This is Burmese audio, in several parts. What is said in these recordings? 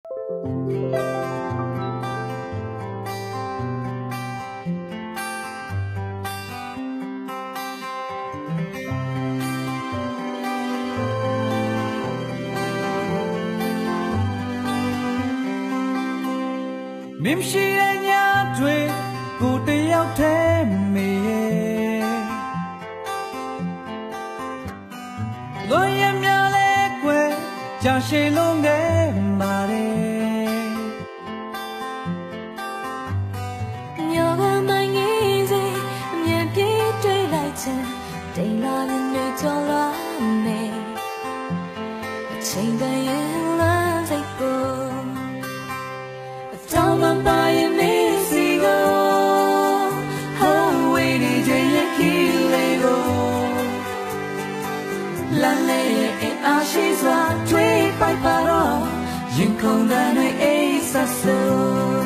မင်းရှိတဲ့ညတွေကိုတယောက်တည်းမေလွန်ရမြလဲကွယ်ကြာရှည်လုံးခဲ့ပါတယ်ညောကမိုင်းငယ်စေအမြင်ပြေးတွေ့လိုက်ချင်တိမ်လာနေကြော်လာနေအချိန်တည်းရင်လမ်းစိတ်ကိုတောင်းပန်ပါရဲ့မေးစီကိုဟိုးဝေးနေခြင်းရဲ့ခီးလေးကိုလမ်းလေးရဲ့အားရှိစွာတွေးပိုက်ပါတော့ရင်ခုန်တဲ့တွေအိတ်ဆက်ဆို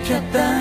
ဖြတ်တ